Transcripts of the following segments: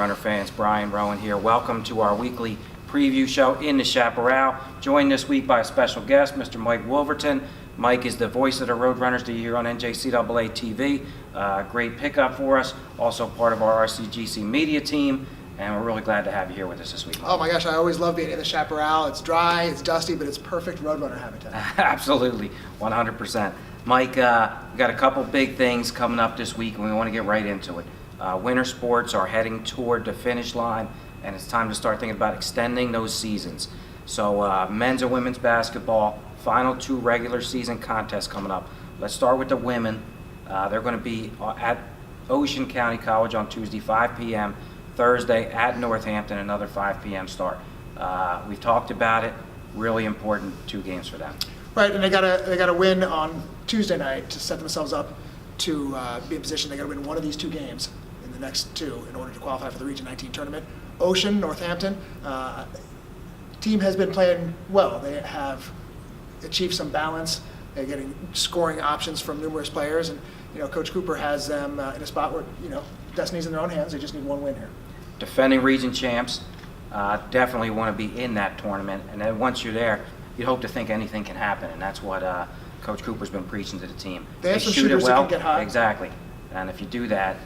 Roadrunner fans. Brian, Rowan here. Welcome to our weekly preview show in the Chaparral. Joined this week by a special guest, Mr. Mike Wolverton. Mike is the voice of the Roadrunners here on NJCAA TV. Great pickup for us. Also part of our RCGC media team. And we're really glad to have you here with us this week. Oh my gosh, I always love being in the Chaparral. It's dry, it's dusty, but it's perfect Roadrunner habitat. Absolutely, 100%. Mike, we got a couple big things coming up this week, and we want to get right into it. Winter sports are heading toward the finish line, and it's time to start thinking about extending those seasons. So men's and women's basketball, final 2 regular season contests coming up. Let's start with the women. They're going to be at Ocean County College on Tuesday, 5 p.m., Thursday at Northampton, another 5 p.m. start. We've talked about it. Really important 2 games for them. Right, and they got to win on Tuesday night to set themselves up to be in position. They got to win one of these 2 games in the next 2 in order to qualify for the Region 19 tournament. Ocean, Northampton, team has been playing well. They have achieved some balance. They're getting scoring options from numerous players, and Coach Cooper has them in a spot where destiny's in their own hands. They just need 1 win here. Defending region champs, definitely want to be in that tournament, and then once you're there, you hope to think anything can happen, and that's what Coach Cooper's been preaching to the team. They have some shoot it shooters well. that can get hot. Exactly, and if you do that,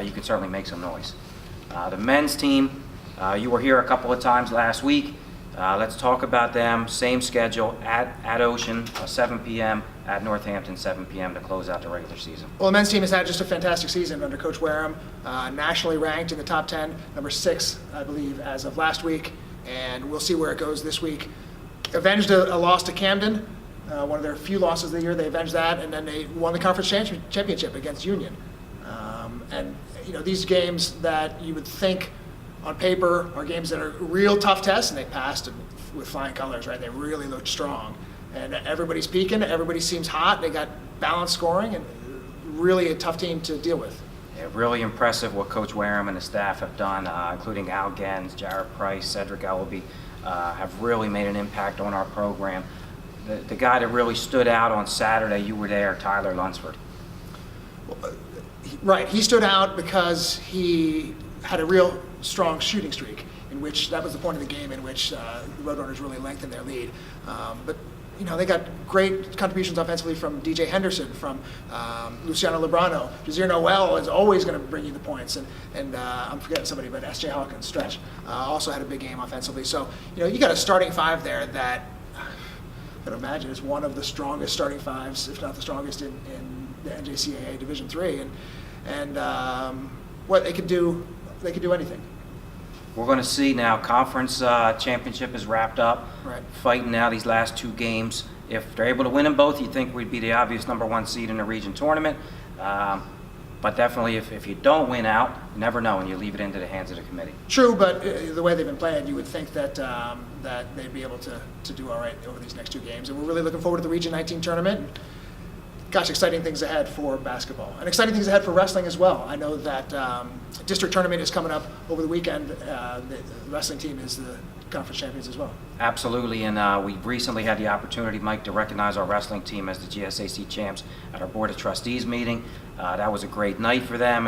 you can certainly make some noise. The men's team, you were here a couple of times last week. Let's talk about them. Same schedule at Ocean, 7 p.m., at Northampton, 7 p.m. to close out the regular season. Well, the men's team has had just a fantastic season under Coach Wareham, nationally ranked in the top 10, number 6, I believe, as of last week, and we'll see where it goes this week. Avenged a loss to Camden, one of their few losses of the year. They avenged that, and then they won the conference championship against Union. And these games that you would think on paper are games that are real tough tests, and they passed with flying colors, right? They really looked strong. And everybody's peaking, everybody seems hot, they got balanced scoring, and really a tough team to deal with. Yeah, really impressive what Coach Wareham and the staff have done, including Al Gens, Jared Price, Cedric Ellaby, have really made an impact on our program. The guy that really stood out on Saturday, you were there, Tyler Lunsford. Right, he stood out because he had a real strong shooting streak, in which that was the point of the game in which the Roadrunners really lengthened their lead. But they got great contributions offensively from DJ Henderson, from Luciano Lebrano. Jazeer Noel is always going to bring you the points, and I'm forgetting somebody, but S.J. Hawkins, stretch, also had a big game offensively. So you got a starting 5 there that I can imagine is one of the strongest starting 5s, if not the strongest in the NJCAA Division III, and what they could do anything. We're going to see now. Conference championship is wrapped up. Right. Fighting now these last 2 games. If they're able to win them both, you'd think we'd be the obvious number 1 seed in the region tournament. But definitely, if you don't win out, you never know, and you leave it into the hands of the committee. True, but the way they've been playing, you would think that that they'd be able to do all right over these next 2 games. And we're really looking forward to the Region 19 tournament. Gosh, exciting things ahead for basketball, and exciting things ahead for wrestling as well. I know that district tournament is coming up over the weekend. The wrestling team is the conference champions as well. Absolutely, and we recently had the opportunity, Mike, to recognize our wrestling team as the GSAC champs at our Board of Trustees meeting. That was a great night for them,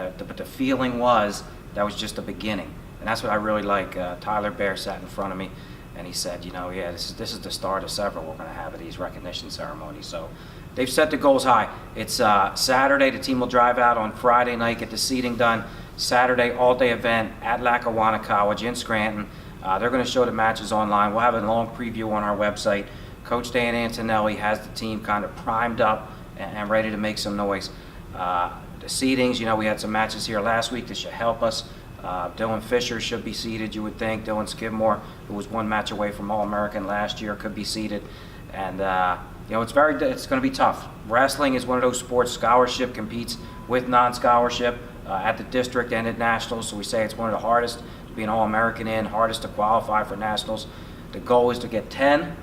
but the feeling was that was just the beginning, and that's what I really like. Tyler Bear sat in front of me, and he said, yeah, this is the start of several we're going to have at these recognition ceremonies. So they've set the goals high. It's Saturday. The team will drive out on Friday night, get the seating done. Saturday, all-day event at Lackawanna College in Scranton. They're going to show the matches online. We'll have a long preview on our website. Coach Dan Antonelli has the team kind of primed up and ready to make some noise. The seedings, we had some matches here last week that should help us. Dylan Fisher should be seated, you would think. Dylan Skidmore, who was 1 match away from All-American last year, could be seated. And it's going to be tough. Wrestling is one of those sports. Scholarship competes with non-scholarship at the district and at nationals. So we say it's one of the hardest to be an All-American in, hardest to qualify for nationals. The goal is to get 10.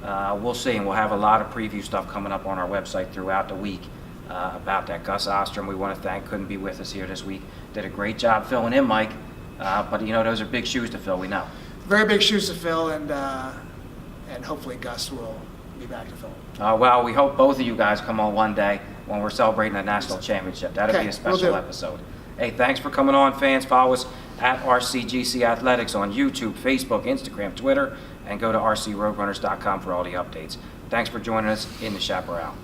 We'll see, and we'll have a lot of preview stuff coming up on our website throughout the week about that. Gus Ostrom, we want to thank, couldn't be with us here this week. Did a great job filling in, Mike. But those are big shoes to fill, we know. Very big shoes to fill, and hopefully Gus will be back to fill. Well, we hope both of you guys come on one day when we're celebrating a national championship. That'll be a special episode. Hey, thanks for coming on, fans. Follow us at RCGC Athletics on YouTube, Facebook, Instagram, Twitter, and go to rcroadrunners.com for all the updates. Thanks for joining us in the Chaparral.